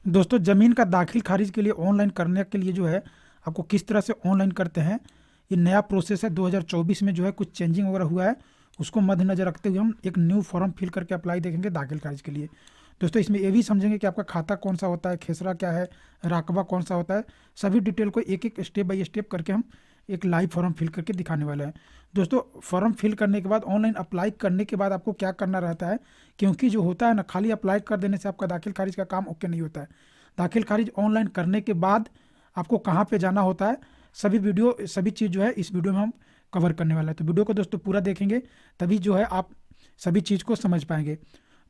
दोस्तों, ज़मीन का दाखिल खारिज के लिए ऑनलाइन करने के लिए जो है आपको किस तरह से ऑनलाइन करते हैं, ये नया प्रोसेस है। 2024 में जो है कुछ चेंजिंग वगैरह हुआ है, उसको मद्देनजर रखते हुए हम एक न्यू फॉर्म फिल करके अप्लाई देखेंगे दाखिल खारिज के लिए। दोस्तों, इसमें ये भी समझेंगे कि आपका खाता कौन सा होता है, खेसरा क्या है, राकबा कौन सा होता है। सभी डिटेल को एक एक स्टेप बाय स्टेप करके हम एक लाइव फॉर्म फिल करके दिखाने वाले हैं। दोस्तों, फॉर्म फिल करने के बाद ऑनलाइन अप्लाई करने के बाद आपको क्या करना रहता है, क्योंकि जो होता है ना, खाली अप्लाई कर देने से आपका दाखिल खारिज का काम ओके नहीं होता है। दाखिल खारिज ऑनलाइन करने के बाद आपको कहाँ पे जाना होता है, सभी चीज़ जो है इस वीडियो में हम कवर करने वाला है। तो वीडियो को दोस्तों पूरा देखेंगे, तभी जो है आप सभी चीज़ को समझ पाएंगे।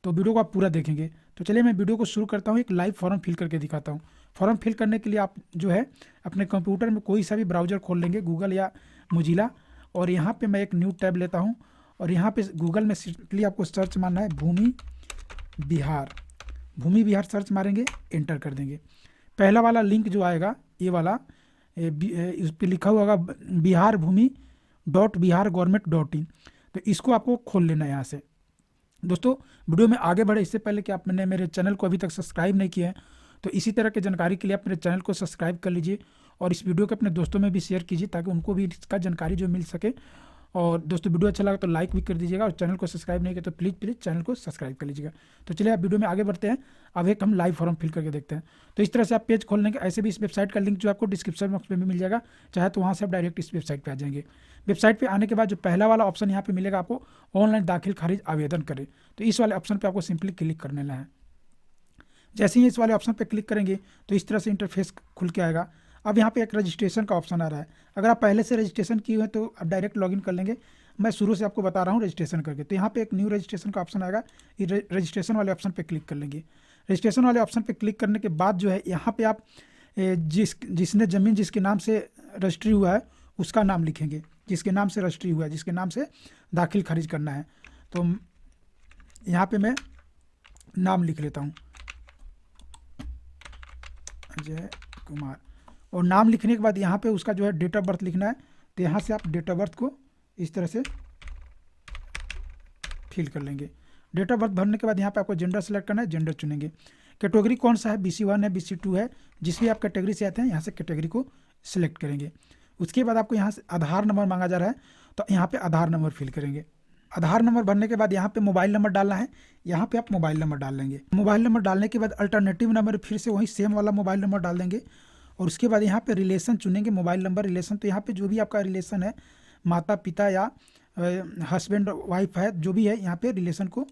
तो वीडियो को आप पूरा देखेंगे। तो चलिए मैं वीडियो को शुरू करता हूँ, एक लाइव फॉर्म फिल करके दिखाता हूँ। फॉर्म फिल करने के लिए आप जो है अपने कंप्यूटर में कोई सा भी ब्राउज़र खोल लेंगे, गूगल या मोजिला, और यहाँ पे मैं एक न्यू टैब लेता हूँ और यहाँ पे गूगल में सिंपली आपको सर्च मारना है भूमि बिहार। भूमि बिहार सर्च मारेंगे, एंटर कर देंगे। पहला वाला लिंक जो आएगा ये वाला, इस पर लिखा हुआ होगा biharbhumi.bihargovernment.in। तो इसको आपको खोल लेना है यहाँ से। दोस्तों, वीडियो में आगे बढ़े इससे पहले कि आपने मेरे चैनल को अभी तक सब्सक्राइब नहीं किया है, तो इसी तरह की जानकारी के लिए आप मेरे चैनल को सब्सक्राइब कर लीजिए और इस वीडियो को अपने दोस्तों में भी शेयर कीजिए ताकि उनको भी इसका जानकारी जो मिल सके। और दोस्तों, वीडियो अच्छा लगा तो लाइक भी कर दीजिएगा और चैनल को सब्सक्राइब नहीं किया तो प्लीज़ चैनल को सब्सक्राइब कर लीजिएगा। तो चलिए आप वीडियो में आगे बढ़ते हैं। अब एक हम लाइव फॉर्म फिल करके देखते हैं। तो इस तरह से आप पेज खोल लेंगे। ऐसे भी इस वेबसाइट का लिंक जो आपको डिस्क्रिप्शन बॉक्स में भी मिल जाएगा, चाहे तो वहाँ से आप डायरेक्ट इस वेबसाइट पर आ जाएंगे। वेबसाइट पे आने के बाद जो पहला वाला ऑप्शन यहाँ पे मिलेगा आपको, ऑनलाइन दाखिल खारिज आवेदन करें, तो इस वाले ऑप्शन पे आपको सिंपली क्लिक कर लेना है। जैसे ही इस वाले ऑप्शन पे क्लिक करेंगे तो इस तरह से इंटरफेस खुल के आएगा। अब यहाँ पे एक रजिस्ट्रेशन का ऑप्शन आ रहा है। अगर आप पहले से रजिस्ट्रेशन किए हुए हैं तो आप डायरेक्ट लॉगिन कर लेंगे। मैं शुरू से आपको बता रहा हूँ रजिस्ट्रेशन करके। तो यहाँ पे एक न्यू रजिस्ट्रेशन का ऑप्शन आएगा, ये रजिस्ट्रेशन वाले ऑप्शन पे क्लिक कर लेंगे। रजिस्ट्रेशन वाले ऑप्शन पे क्लिक करने के बाद जो है यहाँ पे आप जिसने ज़मीन जिसके नाम से रजिस्ट्री हुआ है उसका नाम लिखेंगे, जिसके नाम से रजिस्ट्री हुआ है, जिसके नाम से दाखिल खारिज करना है। तो यहाँ पे मैं नाम लिख लेता हूँ, अजय कुमार। और नाम लिखने के बाद यहाँ पे उसका जो है डेट ऑफ बर्थ लिखना है। तो यहाँ से आप डेट ऑफ बर्थ को इस तरह से फिल कर लेंगे। डेट ऑफ बर्थ भरने के बाद यहाँ पे आपको जेंडर सेलेक्ट करना है, जेंडर चुनेंगे। कैटेगरी कौन सा है, BC1 है, BC2 है, जिस भी आप कैटेगरी से आते हैं यहाँ से कैटेगरी को सिलेक्ट करेंगे। उसके बाद आपको यहाँ से आधार नंबर मांगा जा रहा है, तो यहाँ पे आधार नंबर फिल करेंगे। आधार नंबर भरने के बाद यहाँ पे मोबाइल नंबर डालना है, यहाँ पे आप मोबाइल नंबर डाल लेंगे। मोबाइल नंबर डालने के बाद अल्टरनेटिव नंबर फिर से वही सेम वाला मोबाइल नंबर डाल देंगे। और उसके बाद यहाँ पे रिलेशन चुनेंगे, मोबाइल नंबर रिलेशन। तो यहाँ पे जो भी आपका रिलेशन है, माता पिता या हस्बैंड वाइफ है, जो भी है, यहाँ पे रिलेशन को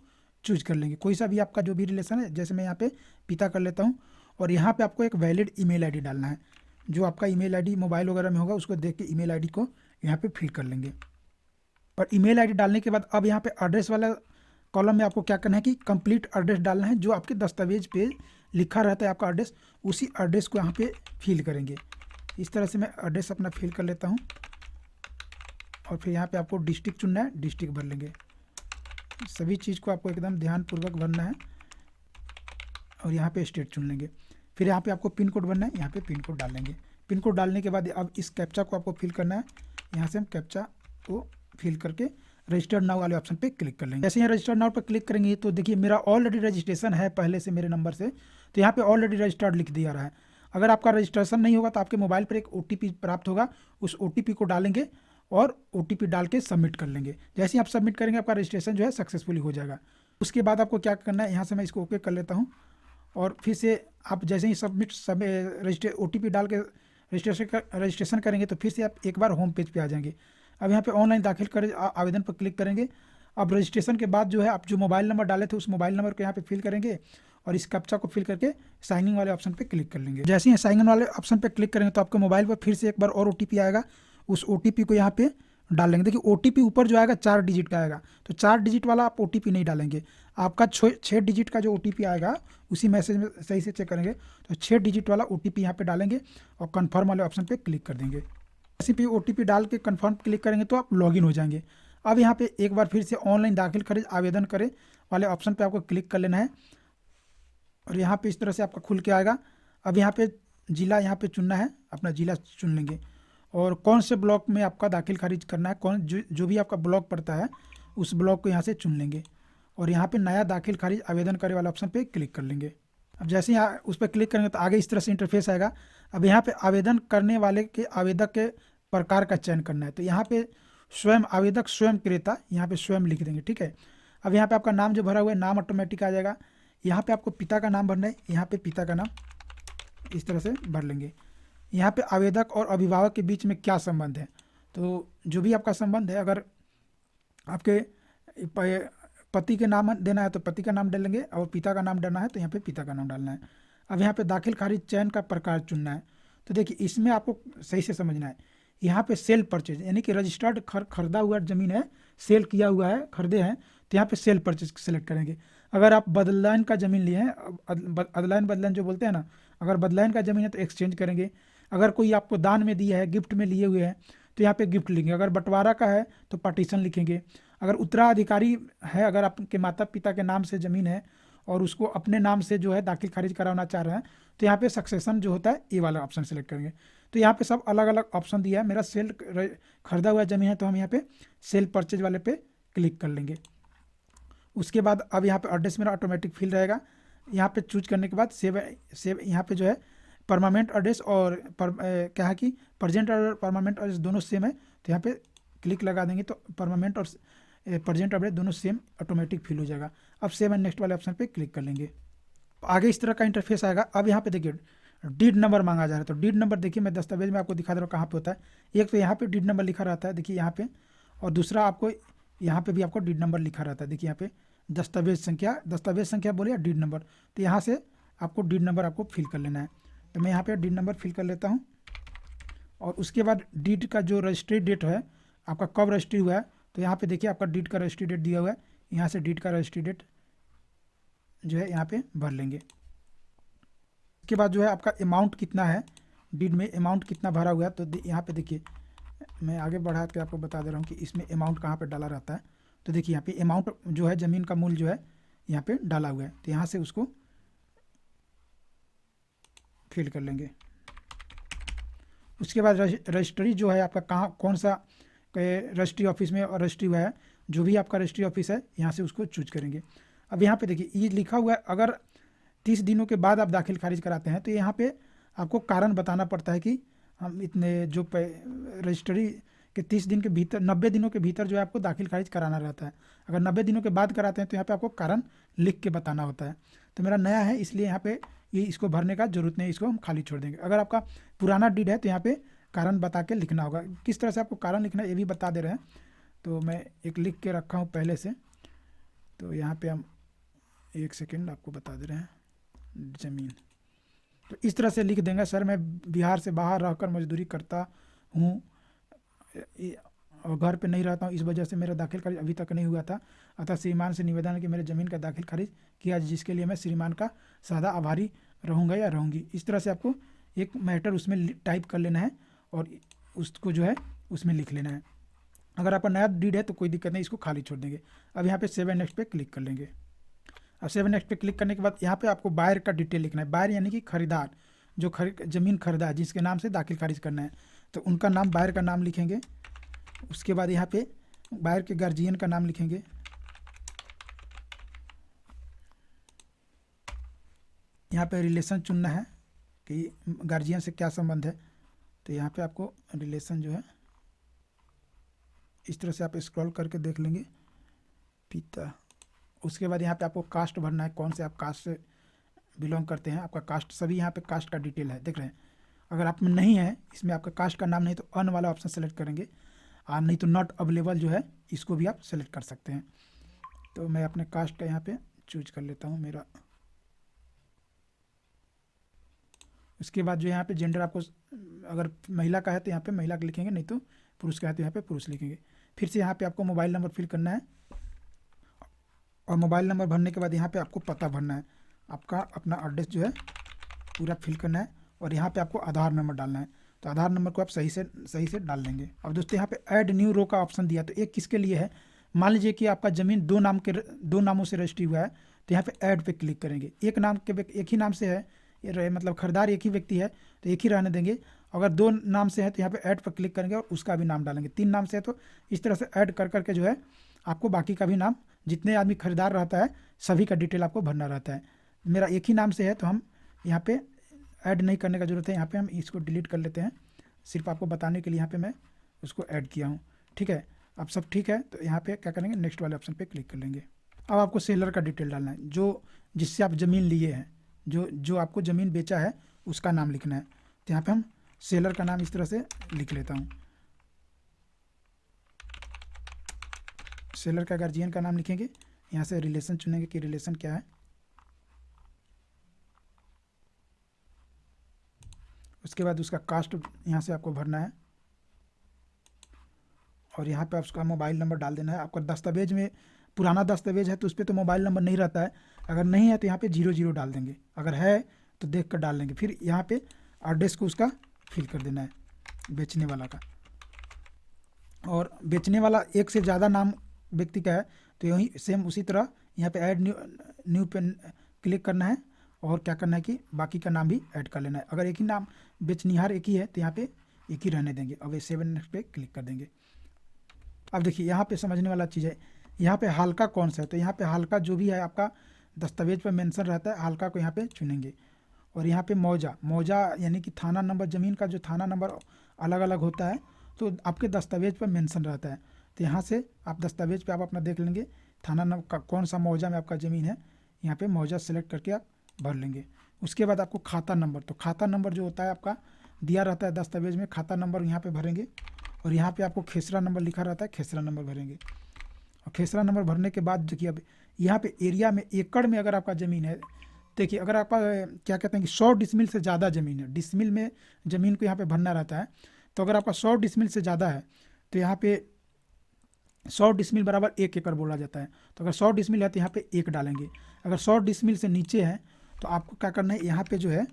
चूज कर लेंगे। कोई सा भी आपका जो भी रिलेशन है, जैसे मैं यहाँ पे पिता कर लेता हूँ। और यहाँ पे आपको एक वैलिड ईमेल आईडी डालना है, जो आपका ईमेल आईडी मोबाइल वगैरह में होगा उसको देख के ईमेल आईडी को यहाँ पे फिल कर लेंगे। और ईमेल आईडी डालने के बाद अब यहाँ पे एड्रेस वाला कॉलम में आपको क्या करना है कि कंप्लीट एड्रेस डालना है। जो आपके दस्तावेज पे लिखा रहता है आपका एड्रेस, उसी एड्रेस को यहाँ पे फिल करेंगे। इस तरह से मैं एड्रेस अपना फिल कर लेता हूँ। और फिर यहाँ पे आपको डिस्ट्रिक्ट चुनना है, डिस्ट्रिक्ट भर लेंगे। सभी चीज़ को आपको एकदम ध्यानपूर्वक भरना है। और यहाँ पे स्टेट चुन लेंगे। फिर यहाँ पे आपको पिन कोड भरना है, यहाँ पे पिन कोड डाल लेंगे। पिन कोड डालने के बाद अब इस कैप्चा को आपको फिल करना है। यहाँ से हम कैप्चा को फिल करके रजिस्टर्ड नाउ वाले ऑप्शन पे क्लिक कर लेंगे। जैसे यहाँ रजिस्टर्ड नाउ पर क्लिक करेंगे तो देखिए मेरा ऑलरेडी रजिस्ट्रेशन है पहले से मेरे नंबर से, तो यहाँ पे ऑलरेडी रजिस्टर्ड लिख दिया रहा है। अगर आपका रजिस्ट्रेशन नहीं होगा तो आपके मोबाइल पर एक OTP प्राप्त होगा, उस OTP को डालेंगे और OTP डाल के सबमिट कर लेंगे। जैसे ही आप सबमिट करेंगे आपका रजिस्ट्रेशन जो है सक्सेसफुली हो जाएगा। उसके बाद आपको क्या करना है, यहाँ से मैं इसको ओके कर लेता हूँ। और फिर से आप जैसे ही OTP डाल के रजिस्ट्रेशन करेंगे तो फिर से आप एक बार होम पेज पे आ जाएंगे। अब यहाँ पे ऑनलाइन दाखिल कर आवेदन पर क्लिक करेंगे। अब रजिस्ट्रेशन के बाद जो है आप जो मोबाइल नंबर डाले थे उस मोबाइल नंबर को यहाँ पे फिल करेंगे और इस कैप्चा को फिल करके साइन इन वाले ऑप्शन पे क्लिक कर लेंगे। जैसे ही साइन इन वाले ऑप्शन पे क्लिक करेंगे तो आपके मोबाइल पर फिर से एक बार और OTP आएगा। उस OTP को यहाँ पे डाल लेंगे। देखिए OTP ऊपर जो आएगा 4 डिजिट का आएगा, तो 4 डिजिट वाला आप OTP नहीं डालेंगे। आपका 6 डिजिट का जो OTP आएगा उसी मैसेज में सही से चेक करेंगे तो 6 डिजिट वाला OTP यहाँ पे डालेंगे और कन्फर्म वाले ऑप्शन पे क्लिक कर देंगे। जैसे भी OTP डाल के कन्फर्म क्लिक करेंगे तो आप लॉगिन हो जाएंगे। अब यहाँ पे एक बार फिर से ऑनलाइन दाखिल खारिज आवेदन करें वाले ऑप्शन पे आपको क्लिक कर लेना है और यहाँ पे इस तरह से आपका खुल के आएगा। अब यहाँ पे ज़िला यहाँ पे चुनना है, अपना ज़िला चुन लेंगे और कौन से ब्लॉक में आपका दाखिल खारिज करना है, कौन जो भी आपका ब्लॉक पड़ता है उस ब्लॉक को यहाँ से चुन लेंगे और यहाँ पे नया दाखिल खारिज आवेदन करे वाला ऑप्शन पे क्लिक कर लेंगे। अब जैसे ही उस पर क्लिक करेंगे तो आगे इस तरह से इंटरफेस आएगा। अब यहाँ पे आवेदन करने वाले के आवेदक के प्रकार का चयन करना है, तो यहाँ पे स्वयं आवेदक स्वयं क्रेता यहाँ पे स्वयं लिख देंगे, ठीक है। अब यहाँ पे आपका नाम जो भरा हुआ है नाम ऑटोमेटिक आ जाएगा। यहाँ पे आपको पिता का नाम भरना है, यहाँ पे पिता का नाम इस तरह से भर लेंगे। यहाँ पे आवेदक और अभिभावक के बीच में क्या संबंध है, तो जो भी आपका संबंध है, अगर आपके पति के नाम देना है तो पति का नाम डालेंगे, और पिता का नाम डालना है तो यहाँ पे पिता का नाम डालना है। अब यहाँ पे दाखिल खारिज चयन का प्रकार चुनना है। तो देखिए इसमें आपको सही से समझना है, यहाँ पे सेल परचेज यानी कि रजिस्टर्ड खरीदा हुआ ज़मीन है, सेल किया हुआ है, खरीदे हैं, तो यहाँ पे सेल परचेज सेलेक्ट करेंगे। अगर आप बदलाइन का ज़मीन लिए हैं, अदलाइन बदलाइन जो बोलते हैं ना, अगर बदलाइन का ज़मीन है तो एक्सचेंज करेंगे। अगर कोई आपको दान में दिया है, गिफ्ट में लिए हुए हैं, तो यहाँ पे गिफ्ट लिखेंगे। अगर बंटवारा का है तो पार्टीशन लिखेंगे। अगर उत्तराधिकारी है, अगर आपके माता पिता के नाम से ज़मीन है और उसको अपने नाम से जो है दाखिल खारिज कराना चाह रहे हैं, तो यहाँ पे सक्सेशन जो होता है ये वाला ऑप्शन सेलेक्ट करेंगे। तो यहाँ पे सब अलग अलग ऑप्शन दिया है। मेरा सेल खरीदा हुआ ज़मीन है तो हम यहाँ पे सेल परचेज वाले पे क्लिक कर लेंगे। उसके बाद अब यहाँ पे एड्रेस मेरा ऑटोमेटिक फिल रहेगा। यहाँ पे चूज करने के बाद सेव यहाँ पे जो है परमानेंट एड्रेस और क्या है कि प्रेजेंट और परमानेंट एड्रेस दोनों सेम है, तो यहाँ पे क्लिक लगा देंगे तो परमानेंट और प्रेजेंट एड्रेस दोनों सेम ऑटोमेटिक फिल हो जाएगा। अब सेव एंड नेक्स्ट वाले ऑप्शन पे क्लिक कर लेंगे। आगे इस तरह का इंटरफेस आएगा। अब यहाँ पे देखिए डीड नंबर मांगा जा रहा है, तो डीड नंबर देखिए मैं दस्तावेज में आपको दिखा दे रहा हूँ कहाँ पे होता है। एक तो यहाँ पे डीड नंबर लिखा रहता है, देखिए यहाँ पे, और दूसरा आपको यहाँ पे भी आपको डीड नंबर लिखा रहता है। देखिए यहाँ पे दस्तावेज संख्या बोले या डीड नंबर, तो यहाँ से आपको डीड नंबर आपको फिल कर लेना है। तो मैं यहाँ पे डीड नंबर फिल कर लेता हूँ, और उसके बाद डीड का जो रजिस्ट्री डेट है, आपका कब रजिस्ट्री हुआ है, तो यहाँ पे देखिए आपका डीड का रजिस्ट्री डेट दिया हुआ है। यहाँ से डीड का रजिस्ट्री डेट जो है यहाँ पे भर लेंगे। उसके बाद जो है आपका अमाउंट कितना है, डीड में अमाउंट कितना भरा हुआ है, तो यहाँ पे देखिए मैं आगे बढ़ा के आपको बता दे रहा हूँ कि इसमें अमाउंट कहाँ पे डाला रहता है। तो देखिए यहाँ पे अमाउंट जो है ज़मीन का मूल्य जो है यहाँ पे डाला हुआ है, तो यहाँ से उसको फिल कर लेंगे। उसके बाद रजिस्ट्री जो है आपका कहाँ कौन सा रजिस्ट्री ऑफिस में और रजिस्ट्री हुआ है, जो भी आपका रजिस्ट्री ऑफिस है यहाँ से उसको चूज करेंगे। अब यहाँ पे देखिए ये लिखा हुआ है अगर 30 दिनों के बाद आप दाखिल खारिज कराते हैं तो यहाँ पे आपको कारण बताना पड़ता है कि हम इतने जो रजिस्ट्री के 30 दिन के भीतर 90 दिनों के भीतर जो है आपको दाखिल खारिज कराना रहता है। अगर 90 दिनों के बाद कराते हैं तो यहाँ पे आपको कारण लिख के बताना होता है। तो मेरा नया है इसलिए यहाँ पे ये इसको भरने का जरूरत नहीं, इसको हम खाली छोड़ देंगे। अगर आपका पुराना डीड है तो यहाँ पे कारण बता के लिखना होगा। किस तरह से आपको कारण लिखना है ये भी बता दे रहे हैं, तो मैं एक लिख के रखा हूँ पहले से, तो यहाँ पे हम 1 सेकेंड आपको बता दे रहे हैं। ज़मीन तो इस तरह से लिख देंगे, सर मैं बिहार से बाहर रहकर मजदूरी करता हूँ और घर पे नहीं रहता हूँ, इस वजह से मेरा दाखिल खारिज अभी तक नहीं हुआ था, अतः श्रीमान से निवेदन है कि मेरे ज़मीन का दाखिल खारिज किया, जिसके लिए मैं श्रीमान का सदा आभारी रहूँगा या रहूँगी। इस तरह से आपको एक मैटर उसमें टाइप कर लेना है और उसको जो है उसमें लिख लेना है। अगर आपका नया डीड है तो कोई दिक्कत नहीं, इसको खाली छोड़ देंगे। अब यहाँ पे सेव एंड नेक्स्ट पे क्लिक कर लेंगे। अब सेव एंड नेक्स्ट पे क्लिक करने के बाद यहाँ पे आपको बायर का डिटेल लिखना है। बायर यानी कि खरीदार, जो ज़मीन खरीदा है जिसके नाम से दाखिल खारिज करना है, तो उनका नाम, बायर का नाम लिखेंगे। उसके बाद यहाँ पे बायर के गार्जियन का नाम लिखेंगे। यहाँ पे रिलेशन चुनना है कि गार्जियन से क्या संबंध है, तो यहाँ पे आपको रिलेशन जो है इस तरह से आप स्क्रॉल करके देख लेंगे, पिता। उसके बाद यहाँ पे आपको कास्ट भरना है, कौन से आप कास्ट से बिलोंग करते हैं, आपका कास्ट, सभी यहाँ पे कास्ट का डिटेल है, देख रहे हैं। अगर आप में नहीं है, इसमें आपका कास्ट का नाम नहीं तो अन वाला ऑप्शन सेलेक्ट करेंगे, और नहीं तो नॉट अवेलेबल जो है इसको भी आप सेलेक्ट कर सकते हैं। तो मैं अपने कास्ट का यहाँ पे चूज कर लेता हूँ मेरा। उसके बाद जो यहाँ पे जेंडर, आपको अगर महिला का है तो यहाँ पे महिला का लिखेंगे, नहीं तो पुरुष का है तो यहाँ पे पुरुष लिखेंगे। फिर से यहाँ पे आपको मोबाइल नंबर फिल करना है, और मोबाइल नंबर भरने के बाद यहाँ पे आपको पता भरना है, आपका अपना एड्रेस जो है पूरा फिल करना है, और यहाँ पे आपको आधार नंबर डालना है। तो आधार नंबर को आप सही से डाल देंगे। अब दोस्तों यहाँ पे ऐड न्यू रो का ऑप्शन दिया, तो एक किसके लिए है, मान लीजिए कि आपका ज़मीन दो नामों से रजिस्ट्री हुआ है, तो यहाँ पे ऐड पे क्लिक करेंगे। एक ही नाम से है, मतलब खरीदार एक ही व्यक्ति है तो एक ही रहने देंगे। अगर 2 नाम से है तो यहाँ पे ऐड पर क्लिक करेंगे और उसका भी नाम डालेंगे। 3 नाम से है तो इस तरह से ऐड कर करके जो है आपको बाकी का भी नाम, जितने आदमी खरीदार रहता है सभी का डिटेल आपको भरना रहता है। मेरा एक ही नाम से है तो हम यहाँ पे ऐड नहीं करने का ज़रूरत है, यहाँ पे हम इसको डिलीट कर लेते हैं। सिर्फ आपको बताने के लिए यहाँ पे मैं उसको ऐड किया हूँ। ठीक है, अब सब ठीक है तो यहाँ पे क्या करेंगे, नेक्स्ट वाले ऑप्शन पे क्लिक कर लेंगे। अब आपको सेलर का डिटेल डालना है, जो जिससे आप ज़मीन लिए हैं, जो आपको ज़मीन बेचा है उसका नाम लिखना है। तो यहाँ पे हम सेलर का नाम इस तरह से लिख लेता हूँ। सेलर का गार्जियन का नाम लिखेंगे, यहाँ से रिलेशन चुनेंगे कि रिलेशन क्या है। उसके बाद उसका कास्ट यहाँ से आपको भरना है और यहाँ पे उसका मोबाइल नंबर डाल देना है। आपका दस्तावेज में पुराना दस्तावेज है तो उस पर तो मोबाइल नंबर नहीं रहता है, अगर नहीं है तो यहाँ पे 00 डाल देंगे, अगर है तो देख कर डाल देंगे। फिर यहाँ पे एड्रेस को उसका फिल कर देना है बेचने वाला का, और बेचने वाला एक से ज़्यादा नाम व्यक्ति का है तो यही सेम उसी तरह यहाँ पे ऐड न्यू पे क्लिक करना है और क्या करना है कि बाकी का नाम भी ऐड कर लेना है। अगर एक ही नाम बेचनिहार एक ही है तो यहाँ पे एक ही रहने देंगे। अब ये 7 नेक्स्ट पे क्लिक कर देंगे। अब देखिए यहाँ पे समझने वाला चीज़ है, यहाँ पे हल्का कौन सा है, तो यहाँ पे हल्का जो भी है आपका दस्तावेज पर मेंशन रहता है, हल्का को यहाँ पे चुनेंगे। और यहाँ पे मौजा यानी कि थाना नंबर, ज़मीन का जो थाना नंबर अलग अलग होता है तो आपके दस्तावेज पर मेंशन रहता है, तो यहाँ से आप दस्तावेज पे आप अपना देख लेंगे थाना नंबर का कौन सा मौजा में आपका ज़मीन है, यहाँ पे मौजा सेलेक्ट करके आप भर लेंगे। उसके बाद आपको खाता नंबर, तो खाता नंबर जो होता है आपका दिया रहता है दस्तावेज में, खाता नंबर यहाँ पे भरेंगे। और यहाँ पे आपको खेसरा नंबर लिखा रहता है, खेसरा नंबर भरेंगे। और खेसरा नंबर भरने के बाद देखिए अब यहाँ पे एरिया में एकड़ में अगर आपका ज़मीन है, देखिए अगर आपका क्या कहते हैं कि 100 डिसमिल से ज़्यादा ज़मीन है, डिसमिल में ज़मीन को यहाँ पे भरना रहता है, तो अगर आपका 100 डिसमिल से ज़्यादा है तो यहाँ पे 100 डिसमिल बराबर 1 एकड़ बोला जाता है। तो अगर 100 डिसमिल है तो यहाँ पे 1 डालेंगे। अगर 100 डिसमिल से नीचे है तो आपको क्या करना है, यहाँ पे जो है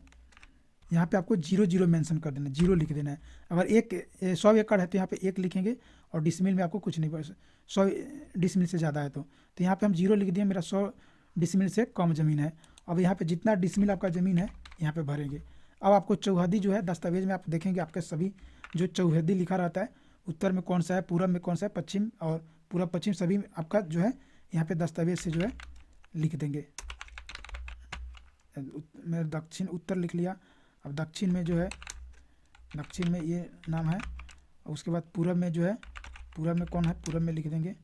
यहाँ पे आपको 00 मेंशन कर देना है, 0 लिख देना है। अगर 100 एकड़ है तो यहाँ पे 1 लिखेंगे और डिसमिल में आपको कुछ नहीं, 100 डिसमिल से ज़्यादा है तो यहाँ पे हम 0 लिख दिए, मेरा 100 डिसमिल से कम ज़मीन है। अब यहाँ पे जितना डिसमिल आपका ज़मीन है यहाँ पे भरेंगे। अब आपको चौहदी जो है दस्तावेज में आप देखेंगे आपके सभी जो चौहदी लिखा रहता है, उत्तर में कौन सा है, पूरब में कौन सा है, पश्चिम और पूरब पश्चिम सभी आपका जो है यहाँ पे दस्तावेज से जो है लिख देंगे। मैं दक्षिण उत्तर लिख लिया। अब दक्षिण में जो है, दक्षिण में ये नाम है, और उसके बाद पूरब में जो है, पूरब में कौन है, पूरब में लिख देंगे।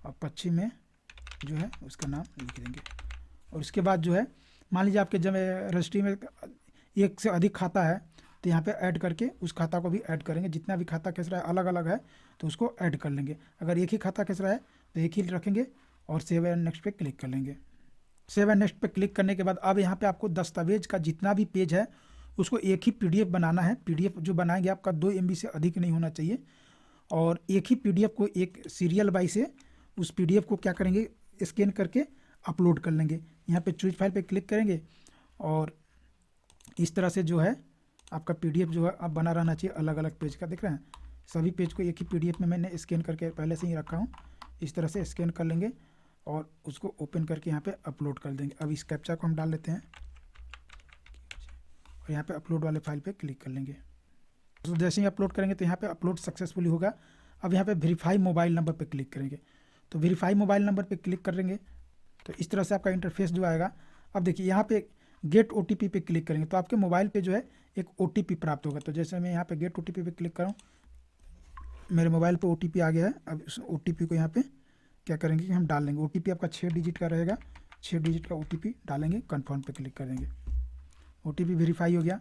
और पश्चिम में जो है उसका नाम लिख देंगे। और उसके बाद जो है मान लीजिए आपके जब रजिस्ट्री में एक से अधिक खाता है तो यहाँ पे ऐड करके उस खाता को भी ऐड करेंगे। जितना भी खाता खेसरा है अलग अलग है तो उसको ऐड कर लेंगे। अगर एक ही खाता खेसरा है तो एक ही रखेंगे और सेव एंड नेक्स्ट पे क्लिक कर लेंगे। सेव एंड नेक्स्ट पे क्लिक करने के बाद अब यहाँ पे आपको दस्तावेज का जितना भी पेज है उसको एक ही PDF बनाना है। PDF जो बनाएंगे आपका 2 MB से अधिक नहीं होना चाहिए, और एक ही PDF को एक सीरियल वाइज से उस PDF को क्या करेंगे, स्कैन करके अपलोड कर लेंगे। यहाँ पे चूज फाइल पे क्लिक करेंगे और इस तरह से जो है आपका PDF जो है अब बना रहना चाहिए अलग अलग पेज का। देख रहे हैं सभी पेज को एक ही PDF में मैंने स्कैन करके पहले से ही रखा हूँ। इस तरह से स्कैन कर लेंगे और उसको ओपन करके यहाँ पे अपलोड कर देंगे। अब इस कैप्चा को हम डाल लेते हैं और यहाँ पे अपलोड वाले फाइल पे क्लिक कर लेंगे। तो जैसे ही अपलोड करेंगे तो यहाँ पे अपलोड सक्सेसफुली होगा। अब यहाँ पे वेरीफाई मोबाइल नंबर पे क्लिक करेंगे। तो वेरीफाई मोबाइल नंबर पे क्लिक करेंगे तो इस तरह से आपका इंटरफेस जो आएगा। अब देखिए यहाँ पे गेट OTP पे क्लिक करेंगे तो आपके मोबाइल पे जो है एक OTP प्राप्त होगा। तो जैसे मैं यहाँ पे गेट OTP पे क्लिक करूँ, मेरे मोबाइल पे OTP आ गया है। अब उस OTP को यहाँ पे क्या करेंगे कि हम डाल लेंगे। OTP आपका 6 डिजिट का रहेगा, 6 डिजिट का OTP डालेंगे, कन्फर्म पे क्लिक करेंगे। OTP वेरीफाई हो गया।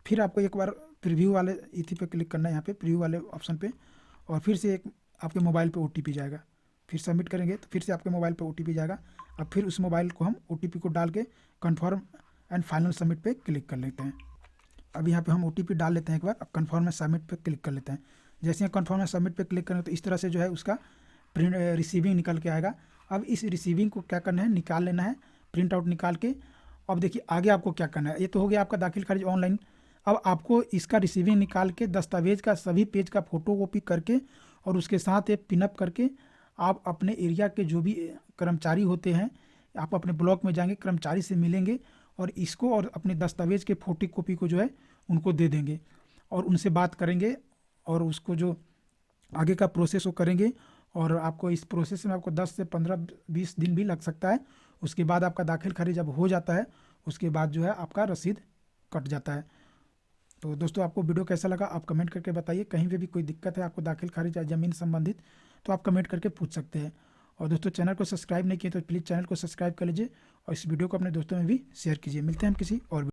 फिर आपको एक बार प्रीव्यू वाले इथी पे क्लिक करना है, यहाँ पे प्रीव्यू वाले ऑप्शन पे, और फिर से एक आपके मोबाइल पे OTP जाएगा। फिर सबमिट करेंगे तो फिर से आपके मोबाइल पे OTP जाएगा। अब फिर उस मोबाइल को हम OTP को डाल के कन्फर्म एंड फाइनल सबमिट पे क्लिक कर लेते हैं। अब यहाँ पे हम OTP डाल लेते हैं एक बार। अब कन्फर्म एंड सबमिट पे क्लिक कर लेते हैं। जैसे ही कन्फर्म एंड सबमिट पे क्लिक करें तो इस तरह से जो है उसका प्रिंट रिसीविंग निकल के आएगा। अब इस रिसीविंग को क्या करना है, निकाल लेना है, प्रिंट आउट निकाल के। अब देखिए आगे आपको क्या करना है, ये तो हो गया आपका दाखिल खारिज ऑनलाइन। अब आपको इसका रिसीविंग निकाल के दस्तावेज का सभी पेज का फोटोकॉपी करके और उसके साथ एक पिनअप करके आप अपने एरिया के जो भी कर्मचारी होते हैं, आप अपने ब्लॉक में जाएंगे, कर्मचारी से मिलेंगे और इसको और अपने दस्तावेज के फोटोकॉपी को जो है उनको दे देंगे और उनसे बात करेंगे और उसको जो आगे का प्रोसेस वो करेंगे। और आपको इस प्रोसेस में आपको 10 से 15-20 दिन भी लग सकता है। उसके बाद आपका दाखिल खारिज जब हो जाता है उसके बाद जो है आपका रसीद कट जाता है। तो दोस्तों आपको वीडियो कैसा लगा आप कमेंट करके बताइए। कहीं पे भी कोई दिक्कत है आपको दाखिल खारिज या ज़मीन संबंधित तो आप कमेंट करके पूछ सकते हैं। और दोस्तों चैनल को सब्सक्राइब नहीं किए तो प्लीज़ चैनल को सब्सक्राइब कर लीजिए और इस वीडियो को अपने दोस्तों में भी शेयर कीजिए। मिलते हैं हम किसी और